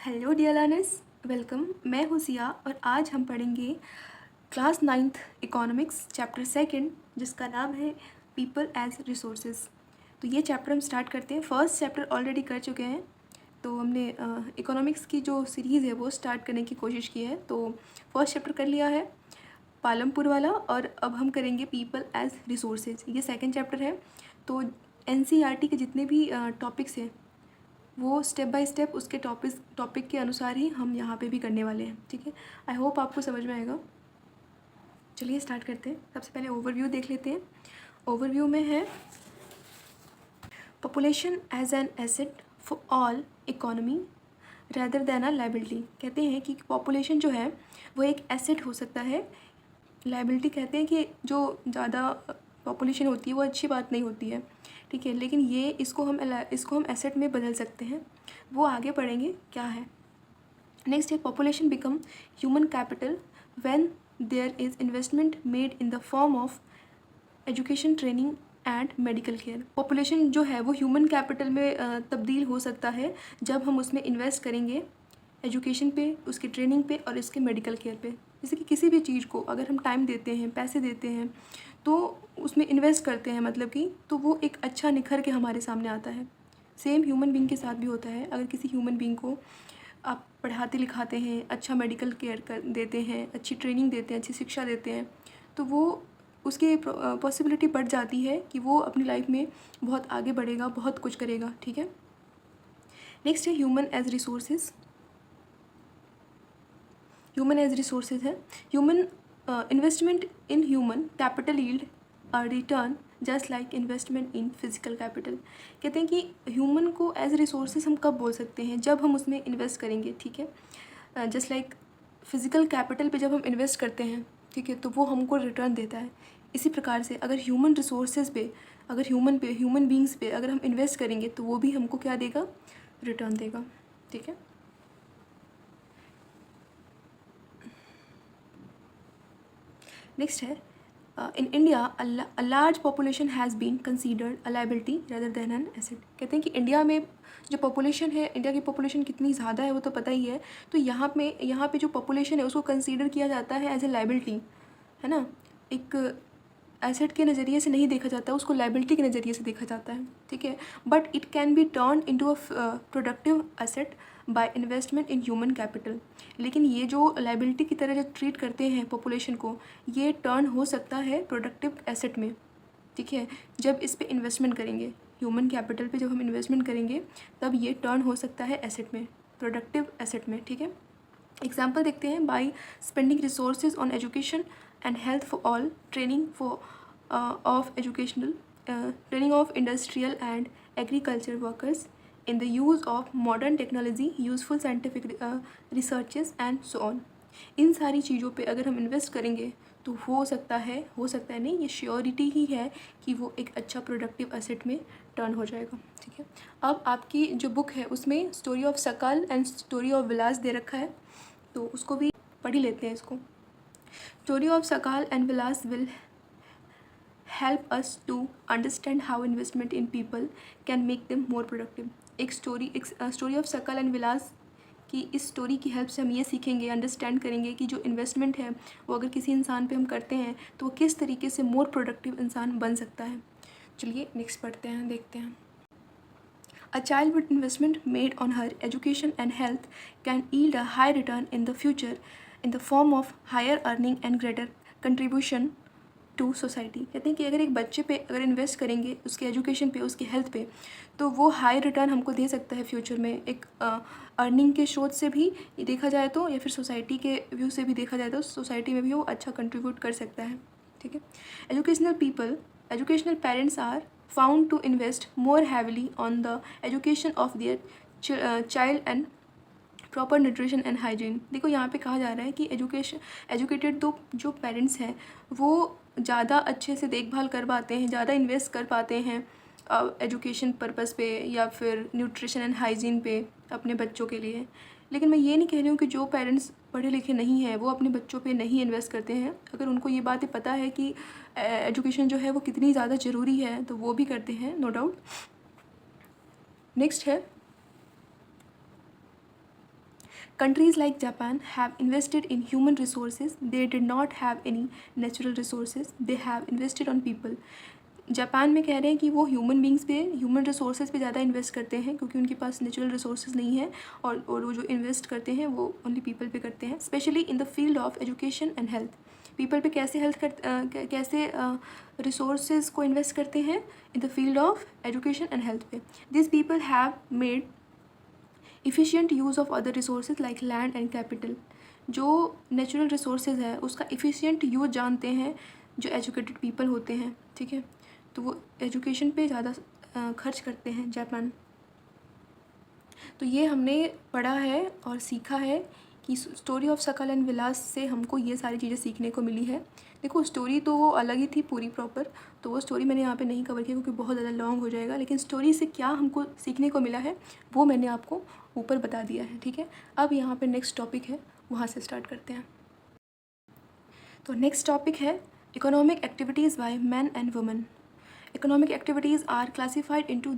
Hello dear learners, welcome. मैं हूँ सिया और आज हम पढ़ेंगे class 9th economics chapter second, जिसका नाम है पीपल एज रिसोर्सेज। तो ये चैप्टर हम स्टार्ट करते हैं। फर्स्ट चैप्टर ऑलरेडी कर चुके हैं, तो हमने इकोनॉमिक्स की जो सीरीज़ है वो स्टार्ट करने की कोशिश की है। तो फर्स्ट चैप्टर कर लिया है पालमपुर वाला, और अब हम करेंगे पीपल एज रिसोर्सेज। ये सेकेंड चैप्टर है। तो NCERT के जितने भी टॉपिक्स हैं वो स्टेप बाय स्टेप उसके टॉपिक के अनुसार ही हम यहाँ पे भी करने वाले हैं। ठीक है, आई होप आपको समझ में आएगा। चलिए स्टार्ट करते हैं। सबसे पहले ओवरव्यू देख लेते हैं। ओवरव्यू में है population as an asset for all economy rather than a liability. कहते हैं कि पॉपुलेशन जो है वो एक एसेट हो सकता है। लाइबिलिटी कहते हैं कि जो ज़्यादा पॉपुलेशन होती है वो अच्छी बात नहीं होती है। ठीक है, लेकिन ये इसको हम एसेट में बदल सकते हैं। वो आगे पढ़ेंगे क्या है। नेक्स्ट है population become human capital when there is investment made in the form of education, training and medical care. Population जो है वो ह्यूमन कैपिटल में तब्दील हो सकता है जब हम उसमें इन्वेस्ट करेंगे एजुकेशन पे, उसकी ट्रेनिंग पे और इसके मेडिकल केयर पे। जैसे कि किसी भी चीज़ को अगर हम टाइम देते हैं, पैसे देते हैं, तो उसमें इन्वेस्ट करते हैं, मतलब कि तो वो एक अच्छा निखर के हमारे सामने आता है। सेम ह्यूमन बींग के साथ भी होता है। अगर किसी ह्यूमन बींग को आप पढ़ाते लिखाते हैं, अच्छा मेडिकल केयर कर देते हैं, अच्छी ट्रेनिंग देते हैं, अच्छी शिक्षा देते हैं, तो वो उसकी पॉसिबिलिटी बढ़ जाती है कि वो अपनी लाइफ में बहुत आगे बढ़ेगा, बहुत कुछ करेगा। ठीक है, नेक्स्ट है human as resources. Human as resources है human investment in human capital yield a return just like investment in physical capital. कहते हैं कि ह्यूमन को एज रिसोर्सेज हम कब बोल सकते हैं, जब हम उसमें इन्वेस्ट करेंगे। ठीक है, जस्ट लाइक फिजिकल कैपिटल पे जब हम इन्वेस्ट करते हैं, ठीक है, तो वो हमको रिटर्न देता है। इसी प्रकार से अगर ह्यूमन रिसोर्सेज पे, अगर ह्यूमन बींग्स पे अगर हम इन्वेस्ट करेंगे तो वो भी हमको क्या देगा, रिटर्न देगा। ठीक है, नेक्स्ट है in India a large population has been considered a liability rather than an asset. कहते हैं कि इंडिया में जो पॉपुलेशन है, इंडिया की पॉपुलेशन कितनी ज़्यादा है वो तो पता ही है। तो यहाँ पे जो पॉपुलेशन है उसको कंसीडर किया जाता है एज ए लाइबिलिटी, है ना। एक एसेट के नज़रिए से नहीं देखा जाता, उसको लाइबिलिटी के नज़रिए से देखा जाता है। ठीक है, but it can be turn into a productive asset by investment in human capital. लेकिन ये जो लाइबिलिटी की तरह जो ट्रीट करते हैं पॉपुलेशन को, ये टर्न हो सकता है प्रोडक्टिव एसेट में। ठीक है, जब इस पे इन्वेस्टमेंट करेंगे, ह्यूमन कैपिटल पे जब हम इन्वेस्टमेंट करेंगे तब ये टर्न हो सकता है एसेट में, प्रोडक्टिव एसेट में। ठीक है, एग्जाम्पल देखते हैं। By spending resources on education and health for all, training for of educational, training of industrial and agriculture workers in the use of modern technology, useful scientific researches and so on। इन सारी चीज़ों पे अगर हम invest करेंगे तो हो सकता है नहीं, ये श्योरिटी ही है कि वो एक अच्छा प्रोडक्टिव एसेट में टर्न हो जाएगा। ठीक है, अब आपकी जो बुक है उसमें स्टोरी ऑफ सकाल एंड स्टोरी ऑफ विलास दे रखा है, तो उसको भी पढ़ ही लेते हैं इसको। स्टोरी ऑफ सकाल and Vilas will help us to understand how investment in people can make them more productive। एक स्टोरी ऑफ सकल एंड विलास की इस स्टोरी की हेल्प से हम ये सीखेंगे, अंडरस्टैंड करेंगे कि जो इन्वेस्टमेंट है वो अगर किसी इंसान पे हम करते हैं तो वो किस तरीके से मोर प्रोडक्टिव इंसान बन सकता है। चलिए नेक्स्ट पढ़ते हैं, देखते हैं। A child with investment made on her education and health can yield a high return in the future in the form of higher earning and greater contribution to society. कहते हैं कि अगर एक बच्चे पे अगर इन्वेस्ट करेंगे, उसके एजुकेशन पे, उसकी हेल्थ पे, तो वो हाई रिटर्न हमको दे सकता है फ्यूचर में। एक अर्निंग के स्रोत से भी देखा जाए तो, या फिर सोसाइटी के व्यू से भी देखा जाए तो सोसाइटी में भी वो अच्छा कंट्रीब्यूट कर सकता है। ठीक है, educational parents are found to invest more heavily on the education of their child and proper nutrition and hygiene. देखो यहाँ पे कहा जा रहा है कि एजुकेटेड जो पेरेंट्स हैं वो ज़्यादा अच्छे से देखभाल कर पाते हैं, ज़्यादा इन्वेस्ट कर पाते हैं एजुकेशन पर्पस पे या फिर न्यूट्रिशन एंड हाइजीन पे अपने बच्चों के लिए। लेकिन मैं ये नहीं कह रही हूँ कि जो पेरेंट्स पढ़े लिखे नहीं हैं वो अपने बच्चों पे नहीं इन्वेस्ट करते हैं। अगर उनको ये बातें पता है कि एजुकेशन जो है वो कितनी ज़्यादा ज़रूरी है तो वो भी करते हैं, नो डाउट। नेक्स्ट है Countries like Japan have invested in human resources. They did not have any natural resources. They have invested on people. Japan में कह रहे हैं कि वो ह्यूमन बींग्स पे, ह्यूमन रिसोर्सेज पे ज़्यादा इन्वेस्ट करते हैं क्योंकि उनके पास नेचुरल रिसोर्सेज नहीं है, और वो जो इन्वेस्ट करते हैं वो ओनली पीपल पे करते हैं, specially in the field of education and health. People पे कैसे कैसे रिसोर्सेज को इन्वेस्ट करते हैं? In the field of education and health पे. This people have made efficient use of other resources like land and capital. जो natural resources है उसका इफ़िशियंट यूज़ जानते हैं जो एजुकेटेड पीपल होते हैं. ठीक है, तो वो एजुकेशन पे ज़्यादा खर्च करते हैं जापान. तो ये हमने पढ़ा है और सीखा है कि स्टोरी ऑफ सकल एंड विलास से हमको ये सारी चीज़ें सीखने को मिली है. देखो स्टोरी तो वो अलग ही थी पूरी प्रॉपर, तो वो स्टोरी मैंने यहाँ पे नहीं कवर किया क्योंकि बहुत ज़्यादा लॉन्ग हो जाएगा, लेकिन स्टोरी से क्या हमको सीखने को मिला है वो मैंने आपको ऊपर बता दिया है. ठीक है, अब यहाँ पे नेक्स्ट टॉपिक है, वहाँ से स्टार्ट करते हैं. तो नेक्स्ट टॉपिक है economic activities bye man and women. Economic activities are classified into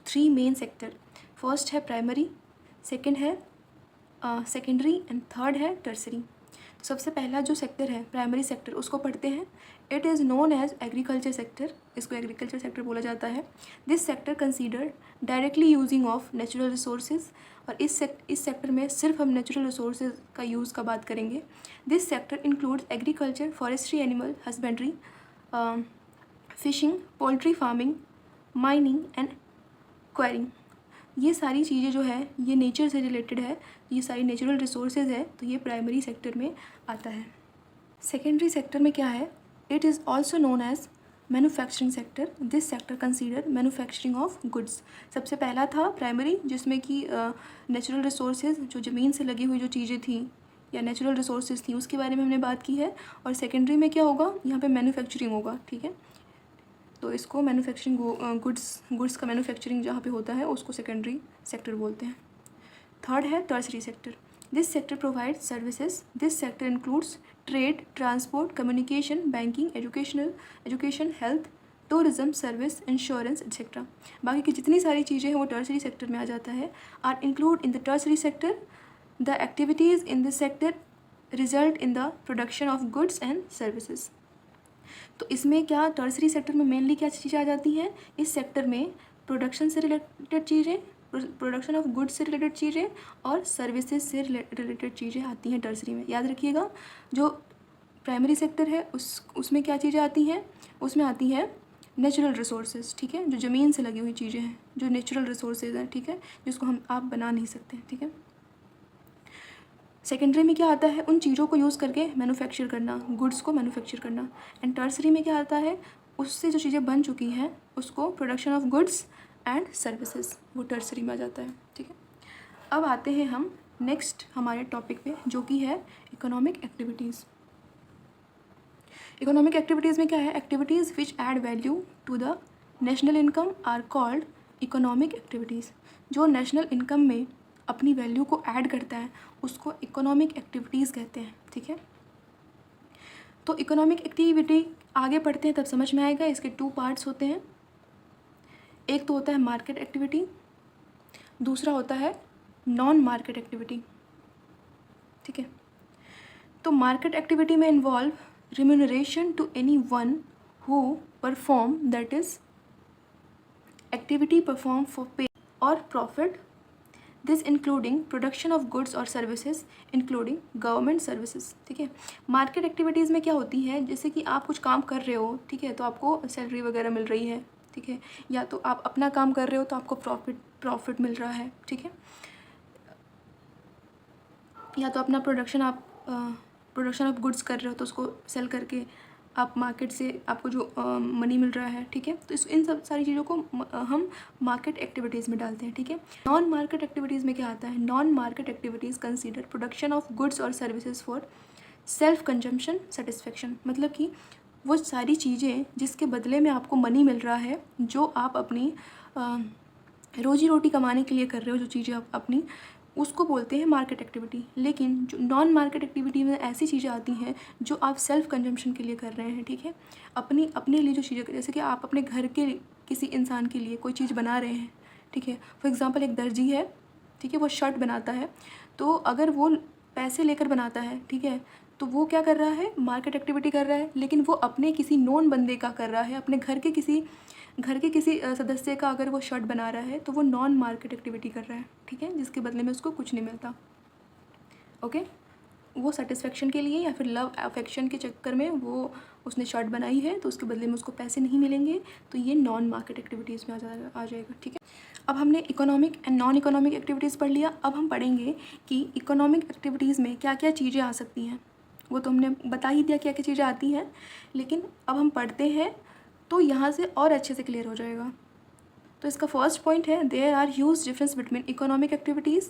three main sector. First है primary, second है secondary and third है tertiary. तो सबसे पहला जो सेक्टर है प्राइमरी सेक्टर उसको पढ़ते हैं. It is known as agriculture sector. इसको एग्रीकल्चर सेक्टर बोला जाता है. This sector consider directly using of natural resources. और इस सेक्टर में सिर्फ हम नेचुरल रिसोर्सेज का यूज़ का बात करेंगे. This sector includes agriculture, forestry, animal husbandry, fishing, poultry farming, mining and enquiring. ये सारी चीज़ें जो है ये नेचर से रिलेटेड है, ये सारी नेचुरल रिसोर्सेज है, तो ये प्राइमरी सेक्टर में आता है. सेकेंडरी सेक्टर में क्या है? It is also known as manufacturing sector. This sector consider manufacturing of goods. सबसे पहला था प्राइमरी जिसमें कि नेचुरल रिसोर्सेज जो ज़मीन से लगी हुई जो चीज़ें थी या नेचुरल रिसोर्सेज थी उसके बारे में हमने बात की है. और सेकेंडरी में क्या होगा? यहाँ पे मैन्युफैक्चरिंग होगा. ठीक है, तो इसको मैन्युफैक्चरिंग गुड्स का मैन्युफैक्चरिंग जहाँ पे होता है उसको सेकेंडरी सेक्टर बोलते हैं. थर्ड है tertiary sector. This sector provide services. This sector includes trade, transport, communication, banking, education, health, tourism, service, insurance etcetera. बाकी की जितनी सारी चीज़ें हैं वो टर्सरी सेक्टर में आ जाता है. Are include in the tertiary sector. The activities in this sector result in the production of goods and services. तो इसमें क्या टर्सरी सेक्टर में मेनली क्या चीज़ें आ जाती हैं? इस सेक्टर में प्रोडक्शन से रिलेटेड चीज़ें, प्रोडक्शन ऑफ गुड्स से रिलेटेड चीज़ें और सर्विसेज से रिलेटेड चीज़ें आती हैं टर्सरी में. याद रखिएगा, जो प्राइमरी सेक्टर है उसमें क्या चीज़ें आती हैं? उसमें आती हैं नेचुरल रिसोर्सेज. ठीक है, जो ज़मीन से लगी हुई चीज़ें हैं, जो नेचुरल रिसोर्सेज हैं. ठीक है, जिसको आप बना नहीं सकते. ठीक है, सेकेंडरी में क्या आता है? उन चीज़ों को यूज़ करके मैन्युफैक्चर करना, गुड्स को मैन्युफैक्चर करना. एंड टर्सरी में क्या आता है? उससे जो चीज़ें बन चुकी हैं उसको production of goods and services, वो टर्सरी में आ जाता है. ठीक है, अब आते हैं हम नेक्स्ट हमारे टॉपिक पे जो कि है इकोनॉमिक एक्टिविटीज़. इकोनॉमिक एक्टिविटीज़ में क्या है? Activities which add value to the national income are called economic activities. जो नेशनल इनकम में अपनी वैल्यू को ऐड करता है उसको इकोनॉमिक एक्टिविटीज़ कहते हैं. ठीक है, तो इकोनॉमिक एक्टिविटी आगे पढ़ते हैं तब समझ में आएगा. इसके 2 पार्ट्स होते हैं. एक तो होता है मार्केट एक्टिविटी, दूसरा होता है नॉन मार्केट एक्टिविटी. ठीक है, तो मार्केट एक्टिविटी में involve remuneration to any one who perform, that is activity perform for pay और profit. This including production of goods और सर्विसेज इंक्लूडिंग गवर्नमेंट सर्विसेज. ठीक है, मार्केट एक्टिविटीज़ में क्या होती है? जैसे कि आप कुछ काम कर रहे हो, ठीक है, तो आपको सैलरी वगैरह मिल रही है. ठीक है, या तो आप अपना काम कर रहे हो तो आपको प्रॉफिट मिल रहा है. ठीक है, या तो अपना प्रोडक्शन ऑफ गुड्स कर रहे हो तो उसको सेल करके आप मार्केट से आपको जो मनी मिल रहा है. ठीक है, तो इन सब सारी चीज़ों को हम मार्केट एक्टिविटीज़ में डालते हैं. ठीक है, नॉन मार्केट एक्टिविटीज़ में क्या आता है? Non market activities consider production of goods और services for self consumption satisfaction. मतलब कि वो सारी चीज़ें जिसके बदले में आपको मनी मिल रहा है, जो आप अपनी रोजी रोटी कमाने के लिए कर रहे हो, जो चीज़ें आप अपनी, उसको बोलते हैं मार्केट एक्टिविटी. लेकिन जो नॉन मार्केट एक्टिविटी में ऐसी चीज़ें आती हैं जो आप सेल्फ कंजम्पशन के लिए कर रहे हैं. ठीक है, अपने लिए जो चीज़ें, जैसे कि आप अपने घर के किसी इंसान के लिए कोई चीज़ बना रहे हैं. ठीक है, फॉर एग्जांपल एक दर्जी है, ठीक है, वो शर्ट बनाता है, तो अगर वो पैसे लेकर बनाता है, ठीक है, तो वो क्या कर रहा है, मार्केट एक्टिविटी कर रहा है, लेकिन वो अपने किसी नॉन बंदे का कर रहा है, अपने घर के किसी सदस्य का अगर वो शर्ट बना रहा है तो वो नॉन मार्केट एक्टिविटी कर रहा है, ठीक है, जिसके बदले में उसको कुछ नहीं मिलता। ओके, वो सेटिस्फेक्शन के लिए या फिर लव अफेक्शन के चक्कर में वो उसने शर्ट बनाई है, तो उसके बदले में उसको पैसे नहीं मिलेंगे, तो ये नॉन मार्केट एक्टिविटीज़ में आ जाएगा, ठीक है। अब हमने economic and non economic activities पढ़ लिया। अब हम पढ़ेंगे कि इकोनॉमिक एक्टिविटीज़ में क्या क्या चीज़ें आ सकती हैं। वो तो हमने बता ही दिया क्या क्या चीज़ें आती हैं, लेकिन अब हम पढ़ते हैं तो यहाँ से और अच्छे से क्लियर हो जाएगा। तो इसका फर्स्ट पॉइंट है, there are huge difference between economic activities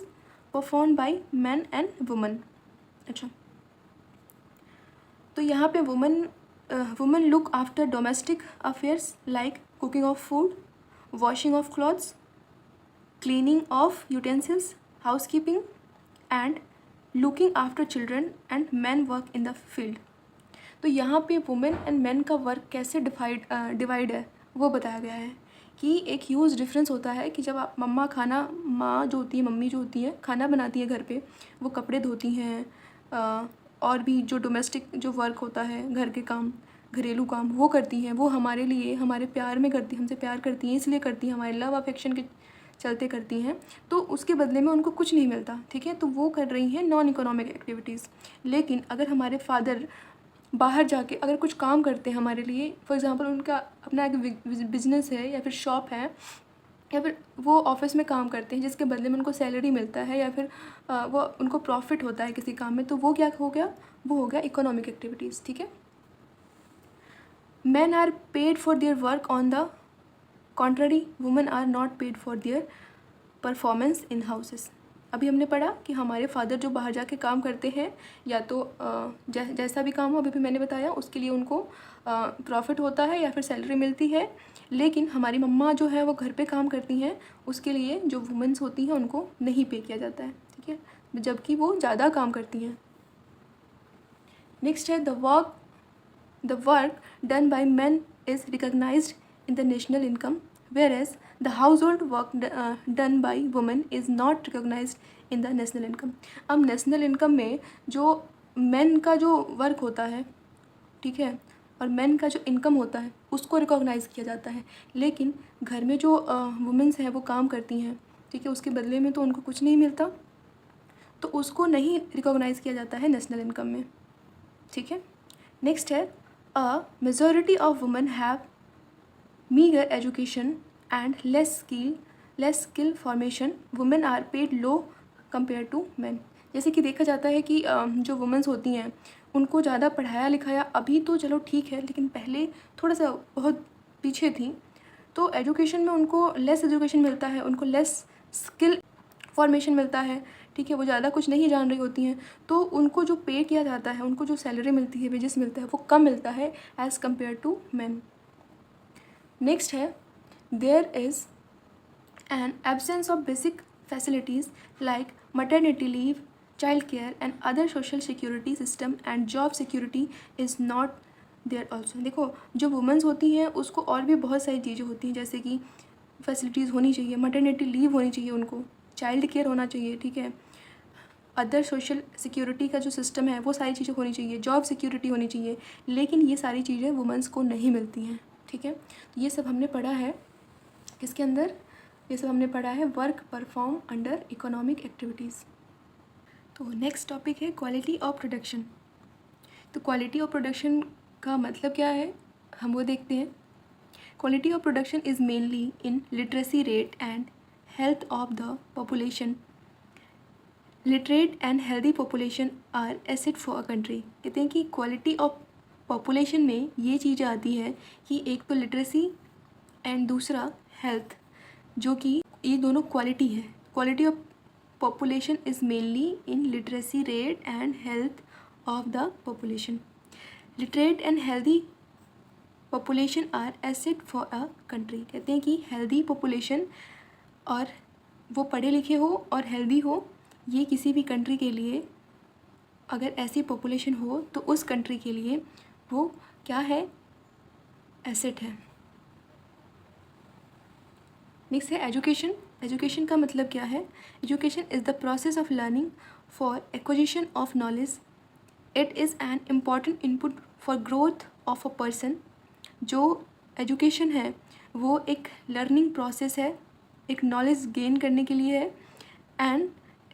perform by man and woman. अच्छा, तो यहाँ पे woman look after domestic affairs like cooking of food, washing of clothes, cleaning of utensils, housekeeping and looking after children, and man work in the field. तो यहाँ पे women and man का work कैसे divide है वो बताया गया है कि एक ह्यूज डिफरेंस होता है कि जब आप माँ जो होती है, मम्मी जो होती है, खाना बनाती है घर पे, वो कपड़े धोती हैं, और भी जो डोमेस्टिक जो वर्क होता है, घर के काम, घरेलू काम वो करती हैं, वो हमारे लिए, हमारे प्यार में करती, हमसे प्यार करती हैं, इसलिए करती हैं, हमारे लव अफेक्शन के चलते करती हैं, तो उसके बदले में उनको कुछ नहीं मिलता, ठीक है, तो वो कर रही हैं नॉन इकोनॉमिक एक्टिविटीज़। लेकिन अगर हमारे फादर बाहर जाके अगर कुछ काम करते हैं हमारे लिए, फॉर एग्ज़ाम्पल उनका अपना एक बिजनेस है या फिर शॉप है, या फिर वो ऑफिस में काम करते हैं जिसके बदले में उनको सैलरी मिलता है, या फिर वो उनको प्रॉफिट होता है किसी काम में, तो वो क्या हो गया, वो हो गया इकोनॉमिक एक्टिविटीज़, ठीक है। men are paid for their work, on the contrary women are not paid for their performance in houses. अभी हमने पढ़ा कि हमारे फादर जो बाहर जाके काम करते हैं, या तो जैसा भी काम हो, अभी भी मैंने बताया, उसके लिए उनको प्रॉफिट होता है या फिर सैलरी मिलती है, लेकिन हमारी मम्मा जो है वो घर पे काम करती हैं, उसके लिए जो वुमेन्स होती हैं उनको नहीं पे किया जाता है, ठीक है, जबकि वो ज़्यादा काम करती हैं। नेक्स्ट है, the work done by men is recognized in the national income, whereas the household work done by women is not recognized in the national income. अब नेशनल इनकम में जो men का जो वर्क होता है, ठीक है, और men का जो इनकम होता है उसको रिकॉग्नाइज़ किया जाता है, लेकिन घर में जो वुमेंस हैं वो काम करती हैं, ठीक है, उसके बदले में तो उनको कुछ नहीं मिलता, तो उसको नहीं रिकॉग्नाइज़ किया जाता है नेशनल इनकम में, ठीक है। नेक्स्ट है, a majority of women have meager education and less skill formation. Women are paid low compared to men. जैसे कि देखा जाता है कि जो वुमेंस होती हैं उनको ज़्यादा पढ़ाया लिखाया, अभी तो चलो ठीक है, लेकिन पहले थोड़ा सा बहुत पीछे थी, तो एजुकेशन में उनको लेस एजुकेशन मिलता है, उनको लेस स्किल फॉर्मेशन मिलता है, ठीक है, वो ज़्यादा कुछ नहीं जान रही होती हैं, तो उनको जो पे किया जाता है, उनको जो सैलरी मिलती है, वेजेस मिलता है, वो कम मिलता है as compare to man. Next है, there is an absence of basic facilities like maternity leave, child care and other social security system and job security is not there also. देखो, जो वुमेंस होती हैं उसको और भी बहुत सारी चीज़ें होती हैं, जैसे कि फैसिलिटीज़ होनी चाहिए, मैटरनिटी लीव होनी चाहिए, उनको चाइल्ड केयर होना चाहिए, ठीक है, अदर सोशल सिक्योरिटी का जो सिस्टम है वो सारी चीज़ें होनी चाहिए, जॉब सिक्योरिटी होनी चाहिए, लेकिन ये सारी चीज़ें वुमेंस को नहीं मिलती हैं, ठीक है। तो ये सब हमने पढ़ा है किसके अंदर, ये सब हमने पढ़ा है work perform under economic activities. तो नेक्स्ट टॉपिक है क्वालिटी ऑफ प्रोडक्शन। तो क्वालिटी ऑफ प्रोडक्शन का मतलब क्या है, हम वो देखते हैं। Quality of production is mainly in literacy rate and health of the population. Literate and healthy population are asset for a country. कहते हैं कि क्वालिटी ऑफ पॉपुलेशन में ये चीज़ आती है कि एक तो लिटरेसी एंड दूसरा हेल्थ, जो कि ये दोनों क्वालिटी है। Quality of population is mainly in literacy rate and health of the population. Literate and healthy population are asset for a country. कहते हैं कि healthy population और वो पढ़े लिखे हो और healthy हो, ये किसी भी country के लिए, अगर ऐसी population हो तो उस country के लिए वो क्या है, asset है। नेक्स्ट है एजुकेशन। एजुकेशन का मतलब क्या है? Education is the process of learning for acquisition of knowledge. It is an important input for growth of a person. जो एजुकेशन है वो एक लर्निंग प्रोसेस है, एक नॉलेज गेन करने के लिए है। And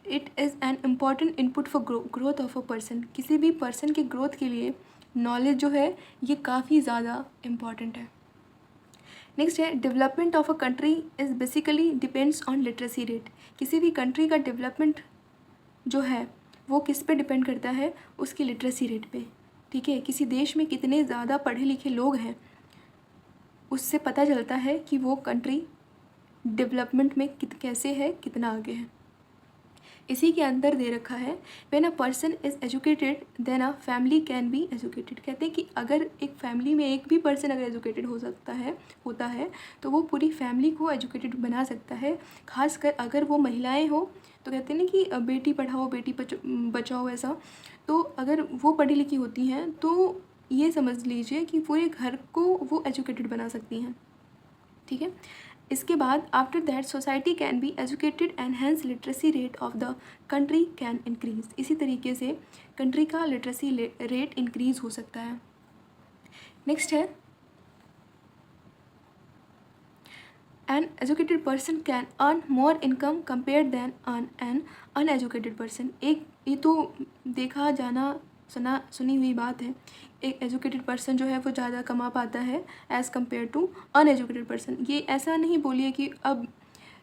it is an important input for growth of a person. किसी भी पर्सन के ग्रोथ के लिए नॉलेज जो है ये काफ़ी ज़्यादा इम्पॉर्टेंट है। नेक्स्ट है development of a country is basically depends on literacy rate. किसी भी कंट्री का डेवलपमेंट जो है वो किस पे डिपेंड करता है? उसकी लिटरेसी रेट पे। ठीक है, किसी देश में कितने ज़्यादा पढ़े लिखे लोग हैं उससे पता चलता है कि वो कंट्री डेवलपमेंट में कैसे है, कितना आगे है। इसी के अंदर दे रखा है when a person is educated then a family can be educated. कहते हैं कि अगर एक फैमिली में एक भी पर्सन अगर एजुकेटेड होता है तो वो पूरी फैमिली को एजुकेटेड बना सकता है। खासकर अगर वो महिलाएं हो तो कहते हैं ना कि बेटी पढ़ाओ बेटी बचाओ, ऐसा। तो अगर वो पढ़ी लिखी होती हैं तो ये समझ लीजिए कि पूरे घर को वो एजुकेटेड बना सकती हैं। ठीक है, इसके बाद after that society can be educated and hence literacy rate of the country can increase. इसी तरीके से कंट्री का लिटरेसी रेट इंक्रीज हो सकता है। नेक्स्ट है an educated person can earn more income compare than an uneducated person. एक ये तो देखा जाना सुनी हुई बात है। एक एजुकेटेड पर्सन जो है वो ज़्यादा कमा पाता है as compare to uneducated person. ये ऐसा नहीं बोलिए कि अब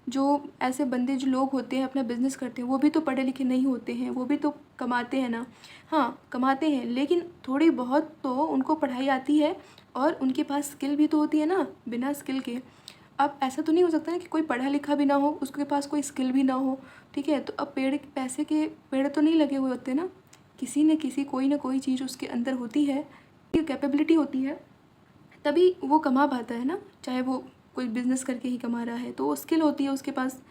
जो ऐसे बंदे जो लोग होते हैं अपना बिजनेस करते हैं वो भी तो पढ़े लिखे नहीं होते हैं, वो भी तो कमाते हैं ना। हाँ कमाते हैं, लेकिन थोड़ी बहुत तो उनको पढ़ाई आती है और उनके पास स्किल भी तो होती है ना। बिना स्किल के अब ऐसा तो नहीं हो सकता ना कि कोई पढ़ा लिखा भी ना हो, उसके पास कोई स्किल भी ना हो। ठीक है, तो अब पैसे के पेड़ तो नहीं लगे हुए होते ना, किसी न किसी कोई ना कोई चीज़ उसके अंदर होती है, कैपेबिलिटी होती है, तभी वो कमा पाता है ना। चाहे वो कोई बिजनेस करके ही कमा रहा है तो वो स्किल होती है उसके पास।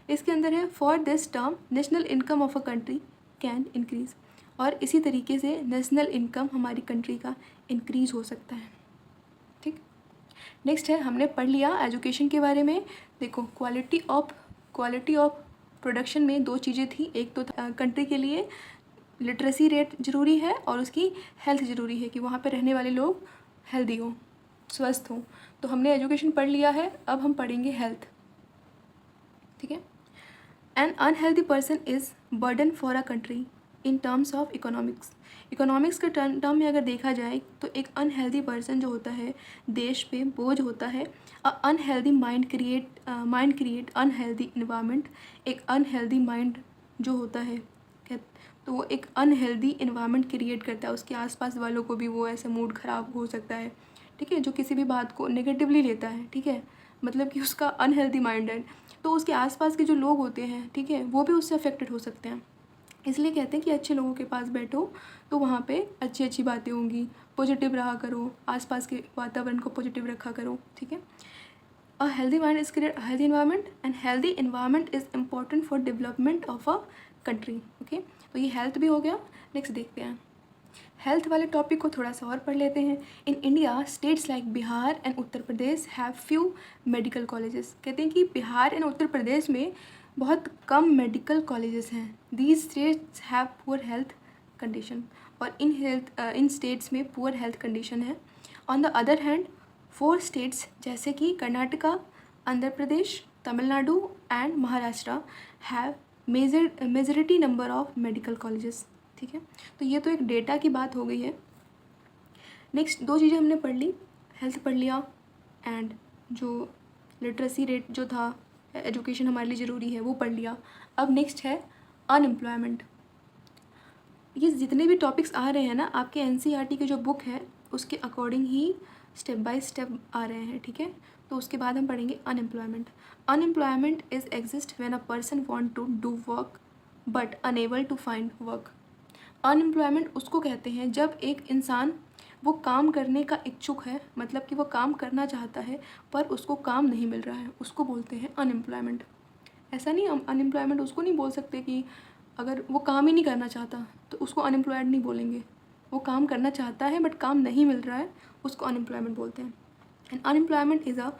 इसके अंदर है for this term national income of a country can increase. और इसी तरीके से नेशनल इनकम हमारी कंट्री का इंक्रीज़ हो सकता है। ठीक, नेक्स्ट है हमने पढ़ लिया एजुकेशन के बारे में। देखो क्वालिटी ऑफ प्रोडक्शन में दो चीज़ें थी। एक तो कंट्री के लिए लिटरेसी रेट ज़रूरी है और उसकी हेल्थ ज़रूरी है कि वहाँ पे रहने वाले लोग हेल्दी हों, स्वस्थ हों। तो हमने एजुकेशन पढ़ लिया है, अब हम पढ़ेंगे हेल्थ। ठीक है, N unhealthy person is burden for a country in terms of economics. Economics के टर्म में अगर देखा जाए तो एक अनहेल्दी पर्सन जो होता है देश पे बोझ होता है। Unhealthy mind create unhealthy environment. एक अनहेल्दी माइंड जो होता है तो वो एक अनहेल्दी इन्वायरमेंट क्रिएट करता है, उसके आसपास वालों को भी वो ऐसे मूड ख़राब हो सकता है। ठीक है, जो किसी भी बात को नेगेटिवली लेता है, ठीक है, मतलब कि उसका अनहेल्दी माइंड है, तो उसके आसपास के जो लोग होते हैं, ठीक है, वो भी उससे अफेक्टेड हो सकते हैं। इसलिए कहते हैं कि अच्छे लोगों के पास बैठो तो वहाँ पे अच्छी अच्छी बातें होंगी, पॉजिटिव रहा करो, आसपास के वातावरण को पॉजिटिव रखा करो। ठीक है, a healthy mind is create healthy environment and healthy environment is important for development of a country. Okay, तो ये हेल्थ भी हो गया। नेक्स्ट देखते हैं हेल्थ वाले टॉपिक को थोड़ा सा और पढ़ लेते हैं। In India states like Bihar and Uttar Pradesh have few medical colleges. कहते हैं कि बिहार एंड उत्तर प्रदेश में बहुत कम मेडिकल कॉलेजेस हैं। These states have poor health condition, और इन स्टेट्स में पुअर हेल्थ कंडीशन है। On the other hand 4 states जैसे कि Karnataka, Andhra Pradesh, Tamil Nadu and Maharashtra have majority number of medical colleges. ठीक है, तो ये तो एक डेटा की बात हो गई है। नेक्स्ट 2 चीज़ें हमने पढ़ ली, हेल्थ पढ़ लिया एंड जो लिटरेसी रेट जो था, एजुकेशन हमारे लिए ज़रूरी है, वो पढ़ लिया। अब नेक्स्ट है अनएम्प्लॉयमेंट। ये जितने भी टॉपिक्स आ रहे हैं ना आपके एनसीईआरटी की जो बुक है उसके अकॉर्डिंग ही स्टेप बाय स्टेप आ रहे हैं। ठीक है, तो उसके बाद हम पढ़ेंगे unemployment. Unemployment is exist when a person want to do work but unable to find work. Unemployment उसको कहते हैं जब एक इंसान वो काम करने का इच्छुक है, मतलब कि वो काम करना चाहता है पर उसको काम नहीं मिल रहा है, उसको बोलते हैं अनएम्प्लॉयमेंट। ऐसा नहीं, हम अनएम्प्लॉयमेंट उसको नहीं बोल सकते कि अगर वो काम ही नहीं करना चाहता तो उसको अनएम्प्लॉयड नहीं बोलेंगे। वो काम करना चाहता है बट काम नहीं मिल रहा है, उसको अनएम्प्लॉयमेंट बोलते हैं। And unemployment is a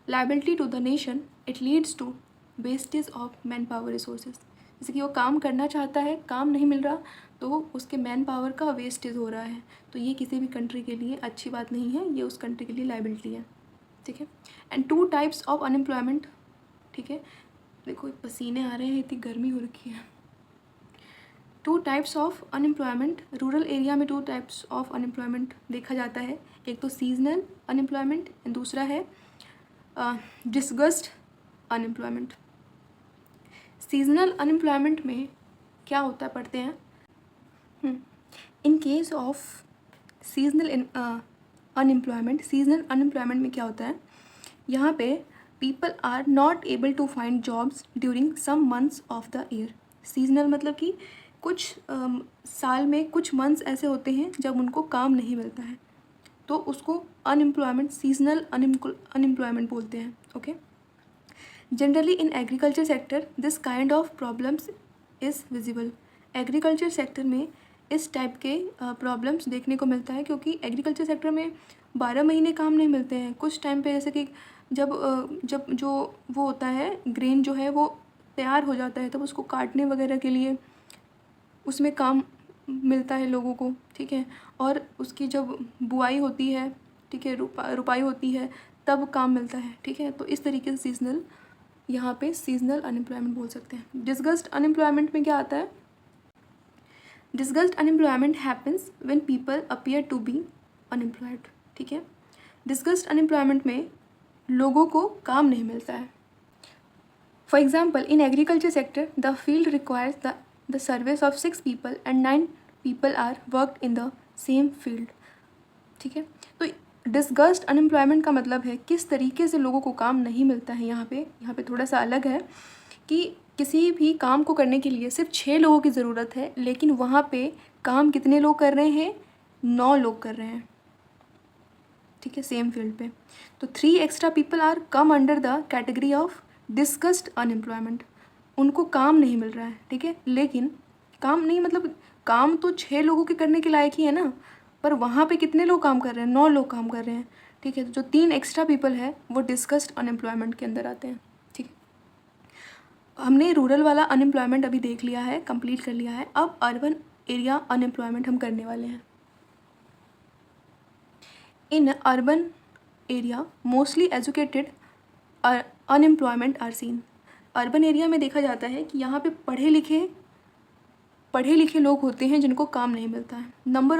liability to the nation it leads to wastage of manpower resources. जैसे कि वो काम करना चाहता है, काम नहीं मिल रहा, तो उसके मैन पावर का वेस्टेज हो रहा है। तो ये किसी भी कंट्री के लिए अच्छी बात नहीं है, ये उस कंट्री के लिए लाइबिलिटी है। ठीक है। And 2 types of unemployment. ठीक है, देखो पसीने आ रहे हैं, इतनी गर्मी हो रखी है। 2 types of unemployment. Rural area में 2 टाइप्स ऑफ अनएम्प्लॉयमेंट देखा जाता है। एक तो सीजनल अनएम्प्लॉयमेंट एंड दूसरा है डिस्गस्ट अनएम्प्लॉयमेंट। सीजनल अनएम्प्लॉयमेंट में क्या होता है, पढ़ते हैं। In case of seasonal unemployment में क्या होता है, यहाँ पे people are not able to find jobs during some months of the year. Seasonal मतलब कि कुछ साल में कुछ मंथ्स ऐसे होते हैं जब उनको काम नहीं मिलता है, तो उसको अनएम्प्लॉयमेंट, सीजनल अनएम्प्लॉयमेंट बोलते हैं। Okay. Generally in agriculture sector this kind of problems is visible. Agriculture sector में इस टाइप के प्रॉब्लम्स देखने को मिलता है, क्योंकि एग्रीकल्चर सेक्टर में 12 महीने काम नहीं मिलते हैं। कुछ टाइम पे जैसे कि जब जो वो होता है ग्रेन जो है वो तैयार हो जाता है, तब उसको काटने वगैरह के लिए उसमें काम मिलता है लोगों को। ठीक है। और उसकी जब बुआई होती है, ठीक है, रुपाई होती है, तब काम मिलता है। ठीक है। तो इस तरीके से सीजनल, यहाँ पे सीजनल अनएम्प्लॉयमेंट बोल सकते हैं। डिस्गस्ट अनएम्प्लॉयमेंट में क्या आता है, disguised unemployment happens when people appear to be unemployed. ठीक है। डिस्गस्ट अनएम्प्लॉयमेंट में लोगों को काम नहीं मिलता है। For example in agriculture sector the field requires the service of 6 people and 9 people are worked in the same field. ठीक है। तो डिस्गस्ट अनएम्प्लॉयमेंट का मतलब है किस तरीके से लोगों को काम नहीं मिलता है। यहाँ पे थोड़ा सा अलग है कि किसी भी काम को करने के लिए सिर्फ 6 लोगों की ज़रूरत है, लेकिन वहाँ पे काम कितने लोग कर रहे हैं, 9 लोग कर रहे हैं। ठीक है, सेम फील्ड पे। तो 3 extra people are come under the category of disguised unemployment. उनको काम नहीं मिल रहा है। ठीक है, लेकिन काम नहीं मतलब काम तो 6 लोगों के करने के लायक ही है ना, पर वहाँ पे कितने लोग काम कर रहे हैं, 9 लोग काम कर रहे हैं। ठीक है, तो जो 3 एक्स्ट्रा पीपल है वो डिस्गस्ट अनएम्प्लॉयमेंट के अंदर आते हैं। ठीक है, हमने रूरल वाला अनएम्प्लॉयमेंट अभी देख लिया है, कंप्लीट कर लिया है। अब अर्बन एरिया अनएम्प्लॉयमेंट हम करने वाले हैं। In urban area mostly educated unemployment are seen. Urban area में देखा जाता है कि यहाँ पे पढ़े लिखे लोग होते हैं जिनको काम नहीं मिलता है। Number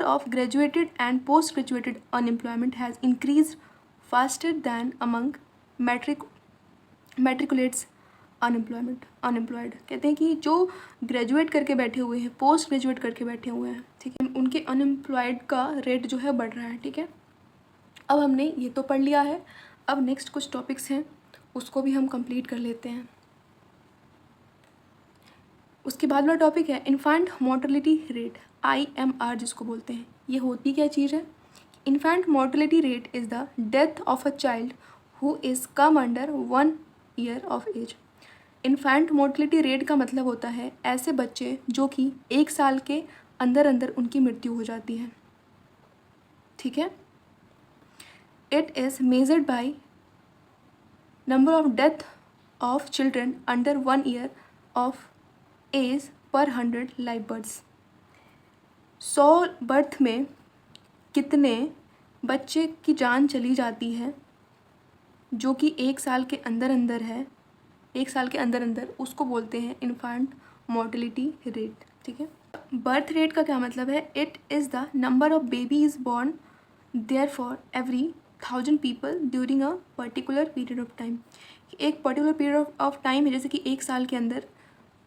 of graduated and post graduated unemployment has increase faster than among matriculates unemployed. कहते हैं कि जो ग्रेजुएट करके बैठे हुए हैं, पोस्ट ग्रेजुएट करके बैठे हुए हैं, ठीक है, उनके अनएम्प्लॉयड का रेट जो है बढ़ रहा है। ठीक है, अब हमने ये तो पढ़ लिया है। अब नेक्स्ट कुछ टॉपिक्स हैं उसको भी हम कंप्लीट कर लेते हैं। उसके बाद वाला टॉपिक है इन्फेंट मोर्टेलिटी रेट, IMR जिसको बोलते हैं। ये होती क्या चीज़ है? Infant mortality rate is the death of a child who is come under 1 year of age. Infant mortality rate का मतलब होता है ऐसे बच्चे जो कि 1 साल के अंदर अंदर उनकी मृत्यु हो जाती है। ठीक है, it is measured by number of death of children under 1 year of age per 100 live births. 100 birth में कितने बच्चे की जान चली जाती है जो कि 1 साल के अंदर अंदर है, 1 साल के अंदर अंदर, उसको बोलते हैं इन्फेंट मोर्टेलिटी रेट। ठीक है, बर्थ रेट का क्या मतलब है? It is the number of babies born there for every 1000 people during a particular period of time. एक पर्टिकुलर पीरियड ऑफ टाइम है, जैसे कि 1 साल के अंदर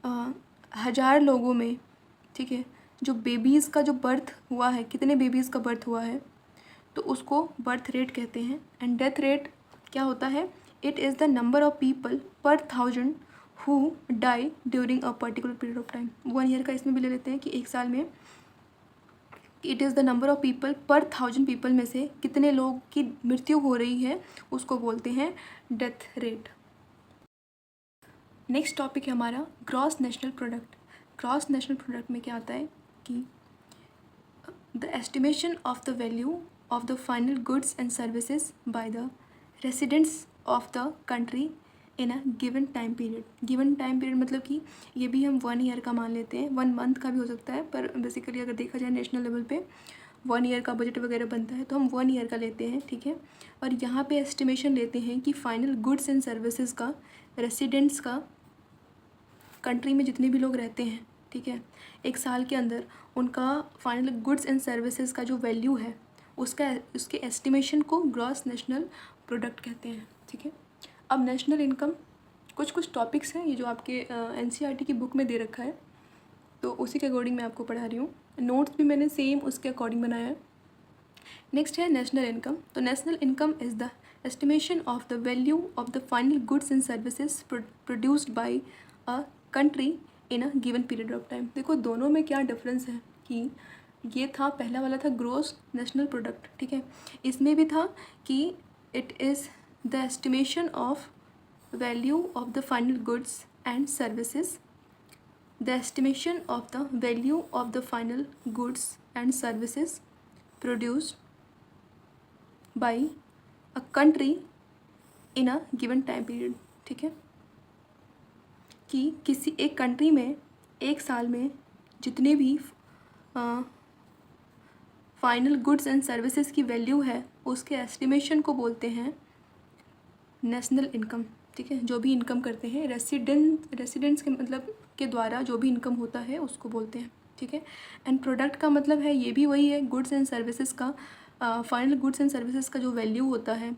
1000 लोगों में, ठीक है, जो बेबीज़ का जो बर्थ हुआ है, कितने बेबीज़ का बर्थ हुआ है, तो उसको बर्थ रेट कहते हैं। एंड डेथ रेट क्या होता है? It is the number of people per 1000 who die during a particular period of time. 1 year का इसमें भी ले लेते हैं कि 1 साल में it is the number of people per 1000 people में से कितने लोग की मृत्यु हो रही है, उसको बोलते हैं डेथ रेट। नेक्स्ट टॉपिक है हमारा gross national product. Gross national product में क्या आता है कि the estimation of the value of the final goods and services by the residents of the country in a given time period. Given time period मतलब कि ये भी हम 1 ईयर का मान लेते हैं, 1 मंथ का भी हो सकता है, पर बेसिकली अगर देखा जाए नेशनल लेवल पे 1 ईयर का बजट वगैरह बनता है तो हम 1 ईयर का लेते हैं, ठीक है। और यहाँ पे एस्टिमेशन लेते हैं कि फाइनल गुड्स एंड सर्विसेज का, रेसिडेंट्स का, कंट्री में जितने भी लोग रहते हैं, ठीक है, एक साल के अंदर उनका फाइनल गुड्स एंड सर्विसेज का जो वैल्यू है उसके एस्टिमेशन को ग्रॉस नेशनल प्रोडक्ट कहते हैं, ठीक है। अब नेशनल इनकम, कुछ टॉपिक्स हैं ये जो आपके एनसीईआरटी की बुक में दे रखा है, तो उसी के अकॉर्डिंग मैं आपको पढ़ा रही हूँ। नोट्स भी मैंने सेम उसके अकॉर्डिंग बनाया है। नेक्स्ट है नेशनल इनकम। तो national income is the estimation of the value of the final goods and services produced by a country in a given period of time. देखो दोनों में क्या डिफरेंस है कि ये था, पहला वाला था ग्रॉस नेशनल प्रोडक्ट, ठीक है, इसमें भी था कि it is the estimation of value of the final goods and services, the estimation of the value of the final goods and services produced by a country in a given time period, ठीक है, कि किसी एक country में एक साल में जितने भी फाइनल गुड्स एंड सर्विसेज की वैल्यू है उसके एस्टिमेशन को बोलते हैं नेशनल इनकम, ठीक है। जो भी इनकम करते हैं रेसिडेंट्स के मतलब के द्वारा जो भी इनकम होता है उसको बोलते हैं, ठीक है। एंड प्रोडक्ट का मतलब है ये भी वही है, गुड्स एंड सर्विसेज का, फाइनल गुड्स एंड सर्विसेज का जो वैल्यू होता है,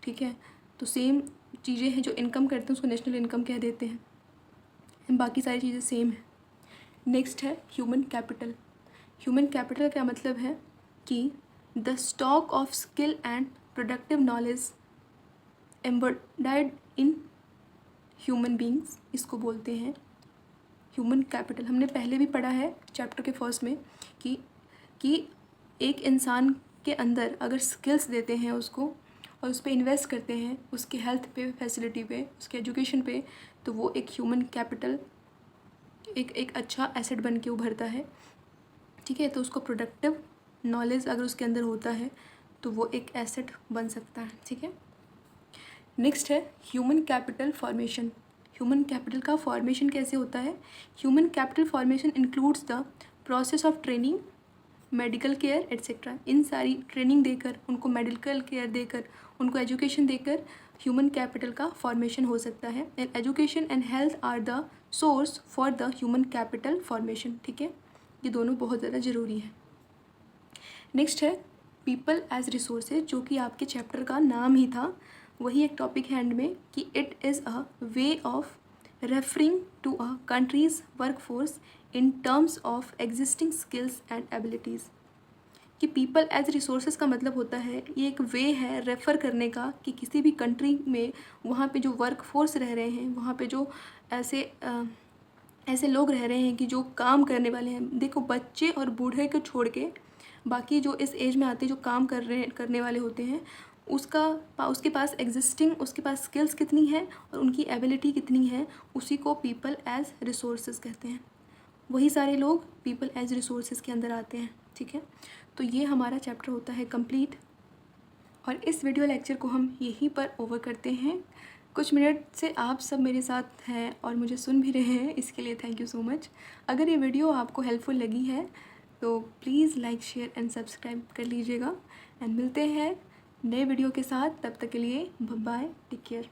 ठीक है। तो सेम चीज़ें हैं, जो इनकम करते हैं उसको नेशनल इनकम कह देते हैं, बाकी सारी चीज़ें सेम है। नेक्स्ट है ह्यूमन कैपिटल। ह्यूमन कैपिटल का मतलब है कि the stock of skill and productive knowledge embodied in human beings, इसको बोलते हैं ह्यूमन कैपिटल। हमने पहले भी पढ़ा है चैप्टर के फर्स्ट में कि एक इंसान के अंदर अगर स्किल्स देते हैं उसको और उस पर इन्वेस्ट करते हैं, उसके हेल्थ पे, फैसिलिटी पे, उसके एजुकेशन पे, तो वो एक ह्यूमन कैपिटल, एक अच्छा एसेट बन के उभरता है, ठीक है। तो उसको प्रोडक्टिव नॉलेज अगर उसके अंदर होता है तो वो एक एसेट बन सकता है, ठीक है। नेक्स्ट है human capital formation. Human capital का फॉर्मेशन कैसे होता है? Human capital formation includes the process of training, medical care etcetera. इन सारी ट्रेनिंग देकर, उनको मेडिकल केयर देकर, उनको एजुकेशन देकर ह्यूमन कैपिटल का फॉर्मेशन हो सकता है। And education and health are the source for the human capital formation, ठीक है। ये दोनों बहुत ज़्यादा ज़रूरी है। नेक्स्ट है पीपल एज रिसोर्सेज, जो कि आपके चैप्टर का नाम ही था, वही एक टॉपिक है एंड में कि it is a way of referring to a country's work force in terms of existing skills and abilities. कि पीपल एज रिसोर्सेज का मतलब होता है, ये एक वे है रेफ़र करने का कि किसी भी कंट्री में वहाँ पे जो वर्क फोर्स रह रहे हैं, वहाँ पे जो ऐसे लोग रह रहे हैं कि जो काम करने वाले हैं। देखो बच्चे और बूढ़े को छोड़ के बाकी जो इस एज में आते हैं, जो काम करने वाले होते हैं, उसके पास उसके पास स्किल्स कितनी है और उनकी एबिलिटी कितनी है, उसी को पीपल एज रिसोर्सेज कहते हैं। वही सारे लोग पीपल एज रिसोर्सेज के अंदर आते हैं, ठीक है। तो ये हमारा चैप्टर होता है कंप्लीट, और इस वीडियो लेक्चर को हम यहीं पर ओवर करते हैं। कुछ मिनट से आप सब मेरे साथ हैं और मुझे सुन भी रहे हैं, इसके लिए थैंक यू सो मच। अगर ये वीडियो आपको हेल्पफुल लगी है तो please like, share and subscribe कर लीजिएगा। एंड मिलते हैं नए वीडियो के साथ, तब तक के लिए बाय, टेक केयर।